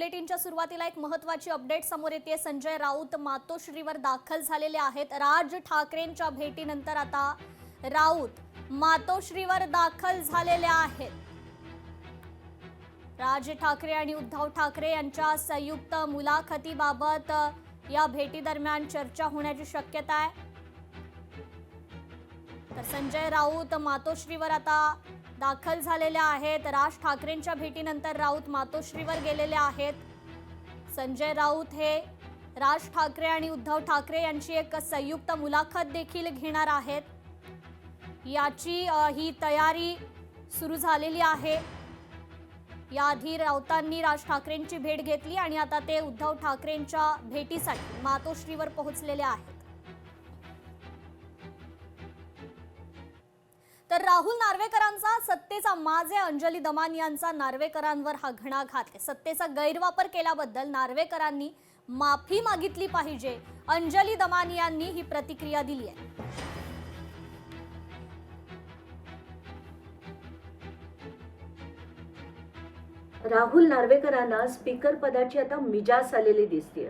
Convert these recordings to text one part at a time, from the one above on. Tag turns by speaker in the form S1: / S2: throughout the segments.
S1: बुलेटिनच्या सुरुवातीला एक महत्त्वाची अपडेट समोर येते। संजय राऊत मातोश्रीवर दाखल झालेले आहेत। राज ठाकरेंच्या भेटीनंतर आता राऊत मातोश्रीवर दाखल झालेले आहेत। राज ठाकरे आणि उद्धव ठाकरे यांच्या संयुक्त मुलाखतीबाबत या भेटी दरम्यान चर्चा होण्याची शक्यता आहे। तर संजय राऊत मातोश्रीवर आता दाखल झालेले आहेत। राज ठाकरेंच्या भेटीनंतर राऊत मातोश्रीवर गेलेले आहेत। संजय राऊत हे राज ठाकरे आणि उद्धव ठाकरे यांची एक संयुक्त मुलाखत देखील घेणार आहेत। याची ही तयारी सुरू झालेली आहे। याआधी राऊतांनी राज ठाकरेंची भेट घेतली आणि आता ते उद्धव ठाकरेंच्या भेटीसाठी मातोश्रीवर पोहोचलेले आहेत। तर राहुल नार्वेकरांचा सत्तेचा माज आहे। अंजली दमानी यांचा नार्वेकरांवर हा घणाघात आहे। सत्तेचा गैरवापर केल्याबद्दल नार्वेकरांनी माफी मागितली पाहिजे, अंजली दमानी यांनी ही प्रतिक्रिया दिली आहे।
S2: राहुल नार्वेकरांना स्पीकर पदाची आता मिजास आलेली दिसते।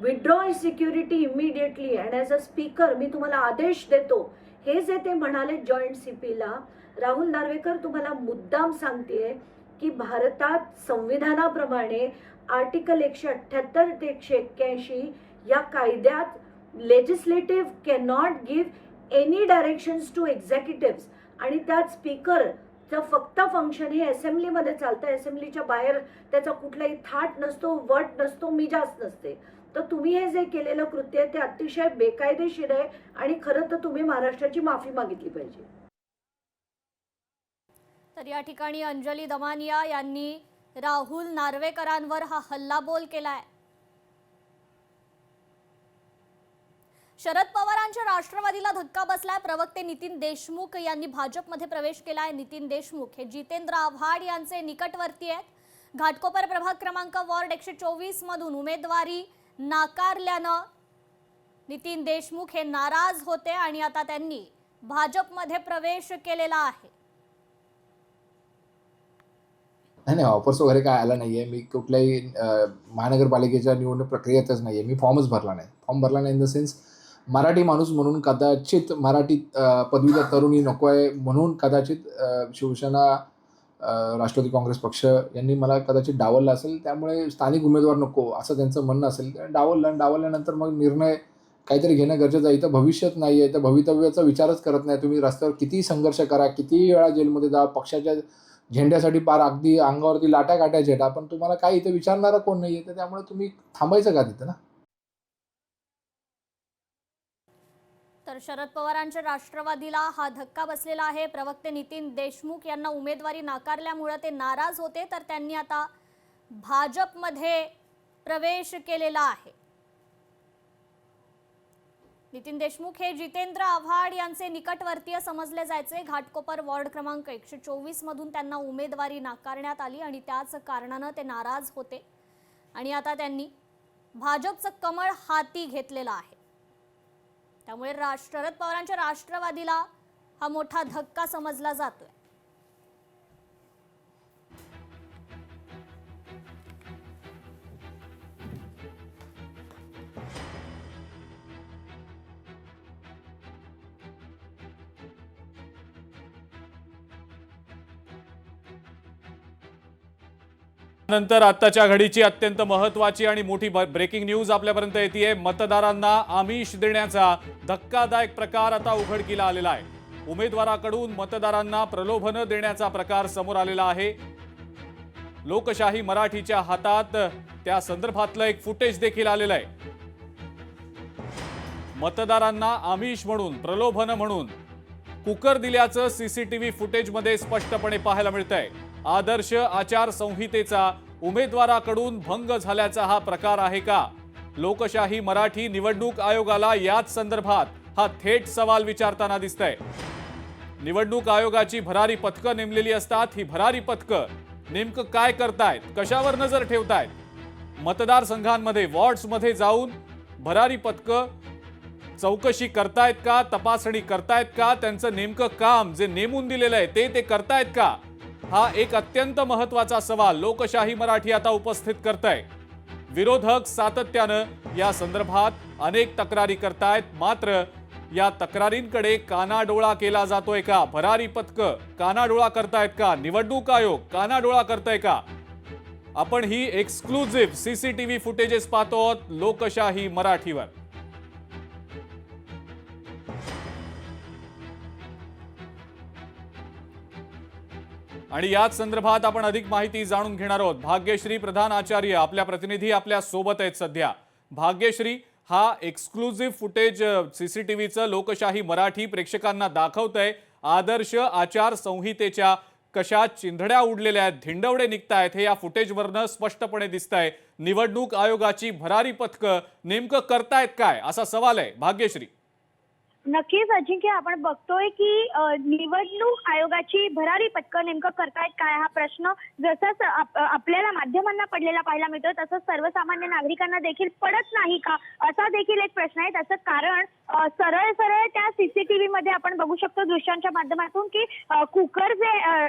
S2: Withdraw security immediately and as a speaker मी तुम्हाला आदेश देतो, हे जे ते म्हणाले जॉईंट सीपीला, राहुल नार्वेकर तुम्हाला मुद्दाम सांगतेय की भारतात संविधानाप्रमाणे आर्टिकल 178 ते 181 या कायद्यात legislative can not give any directions to executives आणि त्यात स्पीकरचं फक्त फंक्शन हे असेंब्लीमध्ये चालतं। असेंब्लीच्या बाहेर त्याचा कुठलाही थाट नसतो, वट नसतो, मिजाज नसते। तर तुम्ही हे जे केलेलं कृत्य आहे ते अतिशय बेकायदेशीर आहे आणि खरं तर तुम्ही महाराष्ट्राची माफी मागितली पाहिजे।
S1: तर या ठिकाणी अंजली दमानिया यांनी राहुल नार्वेकरांवर हा हल्लाबोल केलाय। शरद पवारांच्या राष्ट्रवादीला धक्का बसलाय। प्रवक्ते नितीन देशमुख यांनी भाजपमध्ये प्रवेश केलाय। नितीन देशमुख हे जितेंद्र आव्हाड यांचे निकटवर्ती आहेत। घाटकोपर प्रभाग क्रमांक वॉर्ड 124 मधून उमेदवारी नाकारल्यानं नितीन देशमुख हे नाराज होते आणि आता त्यांनी भाजपमध्ये प्रवेश केलेला आहे।
S3: नाही ऑफर्स वगैरे काय आला नाहीये। मी कुठल्याही महानगरपालिकेच्या निवडणूक प्रक्रियेतच नाहीये। मी फॉर्मच भरला नाही। फॉर्म भरला नाही इन द सेन्स मराठी माणूस म्हणून कदाचित मराठीत पदवीधर तरुणी नको आहे म्हणून कदाचित शिवसेना राष्ट्रवादी काँग्रेस पक्ष यांनी मला कदाचित डावललं असेल। त्यामुळे स्थानिक उमेदवार नको असं त्यांचं म्हणणं असेल। डावलल्यानंतर मग निर्णय काहीतरी घेणं गरजेचं आहे। इथं भविष्यात नाही आहे, तर भवितव्याचा विचारच करत नाही। तुम्ही रस्त्यावर किती संघर्ष करा, किती वेळा जेलमध्ये जा, पक्षाच्या झेंड्यासाठी पार अगदी अंगावरती लाट्या काट्या झेटा, पण तुम्हाला काही इथं विचारणारा कोण नाही आहे। तर त्यामुळे तुम्ही थांबायचं का तिथं ना।
S1: तर शरद पवारांच्या राष्ट्रवादीला हा धक्का बसलेला आहे। प्रवक्ते नितीन देशमुख यांना उमेदवारी नाकारल्यामुळे ते नाराज होते, तर त्यांनी आता भाजपमध्ये प्रवेश केलेला आहे। नितीन देशमुख हे जितेंद्र आव्हाड यांचे निकटवर्तीय समजले जायचे। घाटकोपर वॉर्ड क्रमांक 124 मधून त्यांना उमेदवारी नाकारण्यात आली आणि त्याच कारणाने ते नाराज होते आणि आता त्यांनी भाजपचं कमळ हाती घेतलेलं आहे। त्यामुळे शरद पवारांच्या राष्ट्रवादीला हा मोठा धक्का समजला जातोय।
S4: नंतर आत्ताच्या घडीची अत्यंत महत्त्वाची आणि मोठी ब्रेकिंग न्यूज आपल्यापर्यंत येते। मतदारांना आमिष देण्याचा धक्कादायक प्रकार आता उघडकीला आलेला आहे। उमेदवाराकडून मतदारांना प्रलोभन देण्याचा प्रकार समोर आलेला आहे। लोकशाही मराठीच्या हातात त्या संदर्भातलं एक फुटेज देखील आलेलं आहे। मतदारांना आमिष म्हणून, प्रलोभन म्हणून कुकर दिल्याचं सीसीटीव्ही फुटेजमध्ये स्पष्टपणे पाहायला मिळतंय। आदर्श आचारसंहितेचा उमेदवाराकडून भंग झाल्याचा हा प्रकार आहे का? लोकशाही मराठी निवडणूक आयोगाला याच संदर्भात हा थेट सवाल विचारताना दिसतंय। निवडणूक आयोगाची भरारी पथकं नेमलेली असतात। ही भरारी पथकं नेमकं काय करतायत, कशावर नजर ठेवतायत? मतदारसंघांमध्ये, वॉर्ड्समध्ये जाऊन भरारी पथकं चौकशी करतायत का, तपासणी करतायत का, त्यांचं नेमकं काम जे नेमून दिलेलं आहे ते करतायत का? हा एक अत्यंत महत्वाचा सवाल लोकशाही मराठी आता उपस्थित करतंय। विरोधक सातत्यानं या संदर्भात अनेक तक्रारी करतायत, मात्र या तक्रारींकडे कानाडोळा केला जातोय का? भरारी पथकं कानाडोळा करतायत का? निवडणूक आयोग कानाडोळा करताय का? आपण ही एक्सक्लुझिव्ह सीसीटीव्ही फुटेजेस पाहतो आहोत लोकशाही मराठीवर। आणि याच संदर्भात आपण अधिक माहिती जाणून घेणार आहोत। भाग्यश्री प्रधान आचार्य आपल्या प्रतिनिधी आपल्या सोबत आहेत सध्या। भाग्यश्री, हा एक्सक्लुझिव्ह फुटेज सीसीटीव्हीचं लोकशाही मराठी प्रेक्षकांना दाखवतंय। आदर्श आचार संहितेच्या कशा चिंधड्या उडलेल्या आहेत, धिंडवडे निघतायत हे या फुटेजवरनं स्पष्टपणे दिसतंय। निवडणूक आयोगाची भरारी पथकं नेमकं करतायत काय, असा सवाल आहे भाग्यश्री।
S5: नक्कीच अजिंक्य, आपण बघतोय की निवडणूक आयोगाची भरारी पथकं नेमकं करतायत काय हा प्रश्न जसंच आपल्याला माध्यमांना पडलेला पाहायला मिळतो, तसंच सर्वसामान्य नागरिकांना देखील पडत नाही का, असा देखील एक प्रश्न आहे। त्याचं कारण सरळ सरळ त्या सीसीटीव्ही मध्ये आपण बघू शकतो दृश्यांच्या माध्यमातून की कुकर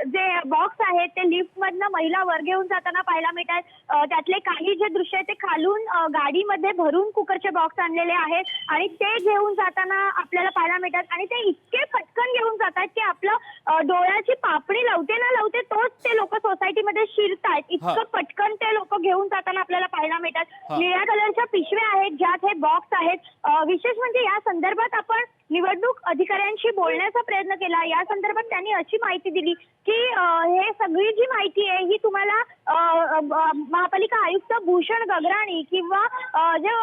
S5: जे बॉक्स आहेत ते लिफ्ट मधनं महिला वर घेऊन जाताना पाहायला मिळतात। त्यातले काही जे दृश्य आहेत ते खालून गाडीमध्ये भरून कुकरचे बॉक्स आणलेले आहेत आणि ते घेऊन जाताना आपल्याला पाहायला मिळतात आणि ते इतके पटकन घेऊन जातात की आपलं डोळ्याची पापणी लावते ना लावते तोच ते लोक सोसायटीमध्ये शिरतायत, इतकं पटकन ते लोक घेऊन जाताना आपल्याला पाहायला मिळतात। निळ्या कलरच्या पिशव्या आहेत ज्यात हे बॉक्स आहेत। विशेष म्हणजे या संदर्भात आपण निवडणूक अधिकाऱ्यांशी बोलण्याचा प्रयत्न केला। या संदर्भात त्यांनी अशी माहिती दिली की हे सगळी जी माहिती आहे ही तुम्हाला महापालिका आयुक्त भूषण गगराणी किंवा जे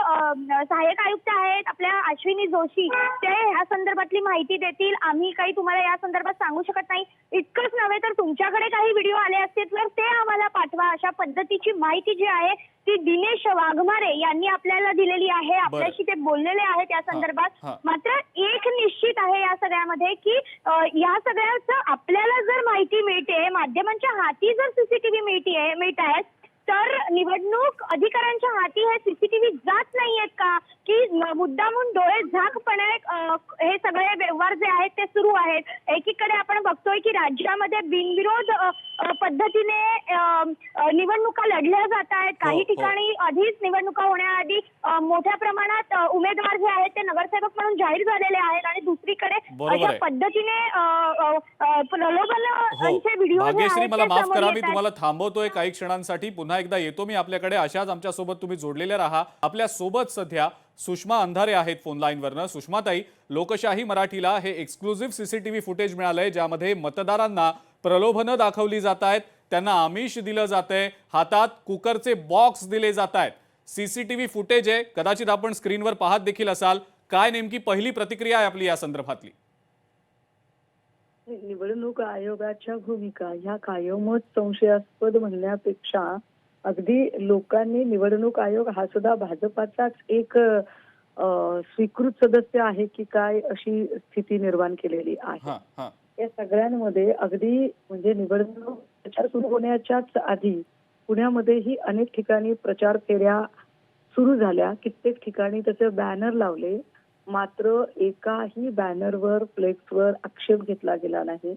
S5: सहाय्यक आयुक्त आहेत आपल्या अश्विनी जोशी ते या संदर्भातली माहिती देतील। आम्ही काही तुम्हाला या संदर्भात सांगू शकत नाही। इतकंच नव्हे तर तुमच्याकडे काही व्हिडिओ आले असतील तर ते आम्हाला पाठवा, अशा पद्धतीची माहिती जी आहे ती दिनेश वाघमारे यांनी आपल्याला दिलेली आहे। आपल्याशी ते बोललेले आहेत या संदर्भात। मात्र एक निश्चित आहे या सगळ्यामध्ये की या सगळ्याचं आपल्याला जर माहिती मिळते, माध्यमांच्या हाती जर सीसीटीव्ही मिळत आहेत, तर निवडणूक अधिकाऱ्यांच्या हाती हे सीसीटीव्ही जात नाहीयेत का, की मुद्दामून डोळे झाकपणे हे सगळे व्यवहार जे आहेत ते सुरू आहेत। एकीकडे आपण बघतोय की राज्यामध्ये बिनविरोध पद्धतीने निवडणुका लढल्या जात आहेत। काही ठिकाणी आधीच निवडणुका होण्याआधी मोठ्या प्रमाणात उमेदवार जे आहेत ते नगरसेवक म्हणून जाहीर झालेले आहेत आणि दुसरीकडे अशा पद्धतीने प्रलोभनांचे व्हिडिओ
S4: भाग्यश्री, मला माफ करा, मी तुम्हाला थांबवतोय काही क्षणांसाठी, पुन्हा एकदा येतो मी आपल्याकडे। अशाच आमच्या सोबत तुम्ही जोडलेले राहा। आपल्या सोबत सध्या सुषमा अंधारे आहेत फोन लाईनवरनं। सुषमाताई, लोकशाही मराठीला हे एक्सक्लुझिव्ह सीसीटीव्ही फुटेज मिळालंय ज्यामध्ये मतदारांना प्रलोभनं दाखवली जात आहेत, त्यांना आमिष दिलं जातंय, हातात कुकरचे बॉक्स दिले जात आहेत। सीसीटीव्ही फुटेज आहे, कदाचित आपण स्क्रीनवर पाहत देखील असाल। काय नेमकी पहिली प्रतिक्रिया आहे आपली या संदर्भातली?
S6: निवडणूक आयोगाच्या भूमिका ह्या कायमच संशयास्पद म्हणण्यापेक्षा अगदी लोकांनी निवडणूक आयोग हा सुद्धा भाजपाचाच एक स्वीकृत सदस्य आहे की काय अशी स्थिती निर्माण केलेली आहे। या सगळ्यांमध्ये अगदी म्हणजे निवडणूक प्रचार सुरू होण्याच्याच आधी पुण्यामध्येही अनेक ठिकाणी प्रचार फेऱ्या सुरू झाल्या, कित्येक ठिकाणी त्याचे बॅनर लावले, मात्र एकाही बॅनरवर फ्लेक्सवर आक्षेप घेतला गेला नाही।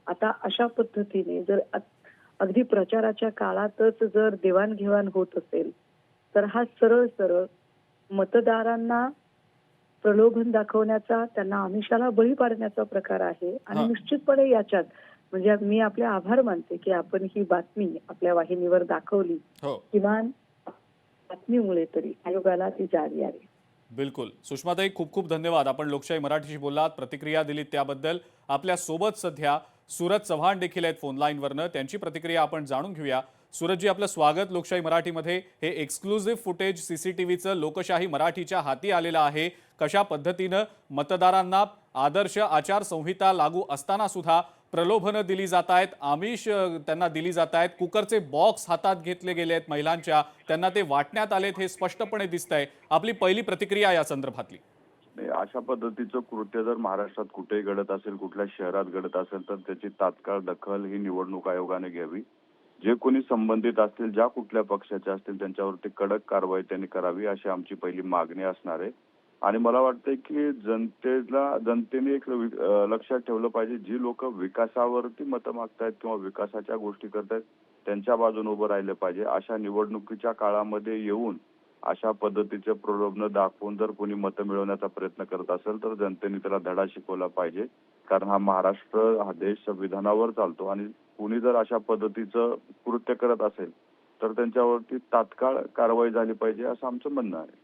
S6: आता अशा पद्धतीने जर अगदी प्रचाराच्या काळातच जर देवाणघेवाण होत असेल तर हा सरळ सरळ मतदारांना प्रलोभन दाखवण्याचा, त्यांना आमिषाला बळी पाडण्याचा प्रकार आहे। आणि निश्चितपणे याच्यात म्हणजे मी आपले आभार मानते की आपण ही बातमी आपल्या वाहिनीवर दाखवली, किमान बातमीमुळे तरी आयोगाला ती जाग यावी।
S4: बिलकुल सुषमाताई, खूप खूप धन्यवाद। आपण लोकशाही मराठीशी बोललात, प्रतिक्रिया दिलीत त्याबद्दल। आपल्या सोबत सध्या सूरज चव्हाण देखील आहेत फोन लाईनवरनं, त्यांची प्रतिक्रिया आपण जाणून घेऊया। सूरजजी, आपलं स्वागत लोकशाही मराठीमध्ये। हे एक्सक्लुझिव्ह फुटेज सीसीटीव्हीचं लोकशाही मराठीच्या हाती आलेलं आहे। कशा पद्धतीनं मतदारांना आदर्श आचारसंहिता लागू असताना सुद्धा प्रलोभनं दिली जात आहेत, आमिष त्यांना दिली जात आहेत, कुकरचे बॉक्स हातात घेतले गेले आहेत महिलांच्या, त्यांना ते वाटण्यात आलेत, हे स्पष्टपणे दिसतंय। आपली पहिली प्रतिक्रिया या संदर्भातली?
S7: अशा पद्धतीचं कृत्य जर महाराष्ट्रात कुठेही घडत असेल, कुठल्या शहरात घडत असेल तर त्याची तात्काळ दखल ही निवडणूक आयोगाने घ्यावी। जे कोणी संबंधित असतील, ज्या कुठल्या पक्षाचे असतील त्यांच्यावरती कडक कारवाई त्यांनी करावी अशी आमची पहिली मागणी असणार आहे। आणि मला वाटतंय की जनतेने एक लक्षात ठेवलं पाहिजे, जी लोक विकासावरती मतं मागतायत किंवा विकासाच्या गोष्टी करतायत त्यांच्या बाजूने उभं राहिलं पाहिजे. अशा निवडणुकीच्या काळामध्ये येऊन अशा पद्धतीचे प्रलोभन दाखवून जर कोणी मतं मिळवण्याचा प्रयत्न करत असेल तर जनतेने त्याला धडा शिकवला पाहिजे. कारण हा महाराष्ट्र, हा देश संविधानावर चालतो आणि कोणी जर अशा पद्धतीचं कृत्य करत असेल तर त्यांच्यावरती तात्काळ कारवाई झाली पाहिजे असं आमचं म्हणणं आहे.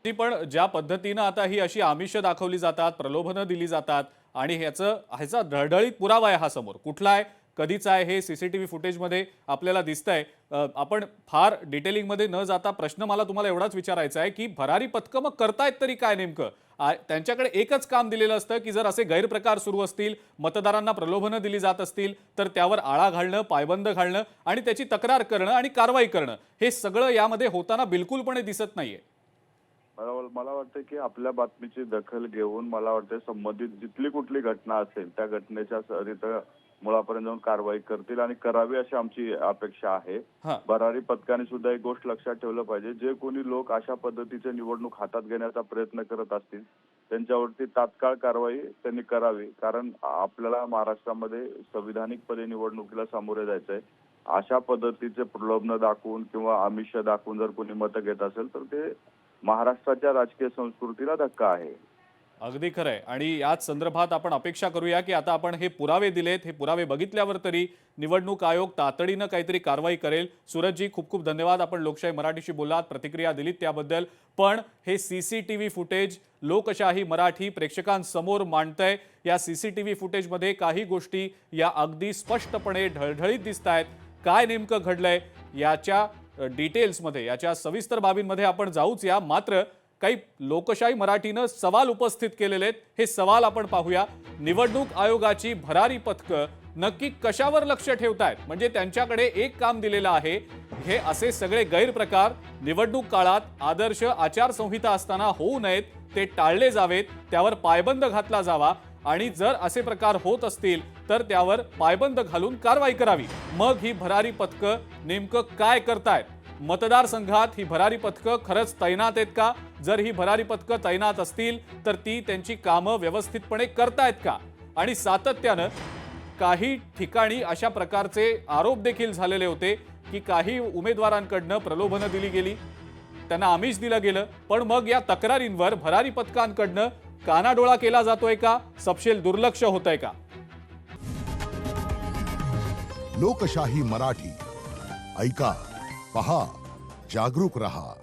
S4: ती पण ज्या पद्धतीनं आता ही अशी आमिष दाखवली जातात, प्रलोभनं दिली जातात आणि ह्याचा ढळढळीत पुरावा आहे हा समोर. कुठला आहे, कधीचा आहे, हे सीसीटीव्ही फुटेजमध्ये आपल्याला दिसतंय. आपण फार डिटेलिंगमध्ये न जाता प्रश्न मला तुम्हाला एवढाच विचारायचा आहे की भरारी पथकं मग करतायत तरी काय नेमकं? त्यांच्याकडे एकच काम दिलेलं असतं की जर असे गैरप्रकार सुरू असतील, मतदारांना प्रलोभनं दिली जात असतील तर त्यावर आळा घालणं, पायबंद घालणं आणि त्याची तक्रार करणं आणि कारवाई करणं, हे सगळं यामध्ये होताना बिलकुलपणे दिसत नाहीये.
S7: मला वाटतं की आपल्या बातमीची दखल घेऊन मला वाटतं संबंधित जिथली कुठली घटना असेल त्या घटनेच्या मुळापर्यंत जाऊन कारवाई करतील आणि करावी अशी आमची अपेक्षा आहे. भरारी पथकाने सुद्धा एक गोष्ट लक्षात ठेवलं पाहिजे, जे कोणी लोक अशा पद्धतीचे निवडणूक हातात घेण्याचा प्रयत्न करत असतील त्यांच्यावरती तात्काळ कारवाई त्यांनी करावी. कारण आपल्याला महाराष्ट्रामध्ये संविधानिकपणे निवडणुकीला सामोरे जायचंय. अशा पद्धतीचे प्रलोभन दाखवून किंवा आमिष दाखवून जर कोणी मतं घेत असेल तर ते महाराष्ट्राच्या राजकीय संस्कृतीला धक्का आहे.
S4: अगदी खरंय. आणि याच संदर्भात आपण अपेक्षा करूया की आता आपण हे पुरावे दिलेत, हे पुरावे बघितल्यावर तरी निवडणूक आयोग तातडीनं काहीतरी कारवाई करेल. सूरजजी, खूप खूप धन्यवाद. आपण लोकशाही मराठीशी बोललात, प्रतिक्रिया दिलीत त्याबद्दल. पण हे सीसीटीव्ही फुटेज लोकशाही मराठी प्रेक्षकांसमोर मांडतंय. या सीसीटीव्ही फुटेजमध्ये काही गोष्टी या अगदी स्पष्टपणे ढळढळीत दिसतायत. काय नेमकं घडलंय याच्या डिटेल्समध्ये, याच्या सविस्तर बाबींमध्ये आपण जाऊच या. मात्र काही लोकशाही मराठीनं सवाल उपस्थित केलेले आहेत. हे सवाल आपण पाहूया. निवडणूक आयोगाची भरारी पथकं नक्की कशावर लक्ष ठेवतायत? म्हणजे त्यांच्याकडे एक काम दिलेलं आहे, हे असे सगळे गैरप्रकार निवडणूक काळात आदर्श आचारसंहिता असताना होऊ नयेत, ते टाळले जावेत, त्यावर पायबंद घातला जावा आणि जर असे प्रकार होत असतील तर त्यावर पायबंद घालून कारवाई करावी. मग ही भरारी पथकं नेमकं काय करतायत? मतदारसंघात ही भरारी पथकं खरंच तैनात आहेत का? जर ही भरारी पथकं तैनात असतील तर ती त्यांची कामं व्यवस्थितपणे करतायत का? आणि सातत्यानं काही ठिकाणी अशा प्रकारचे आरोप देखील झालेले होते की काही उमेदवारांकडनं प्रलोभनं दिली गेली, त्यांना आमिष दिलं गेलं. पण मग या तक्रारींवर भरारी पथकांकडनं कानाडोळा केला जातोय का? सपशेल दुर्लक्ष होतंय का?
S8: लोकशाही मराठी ऐका, पहा, जागरूक रहा.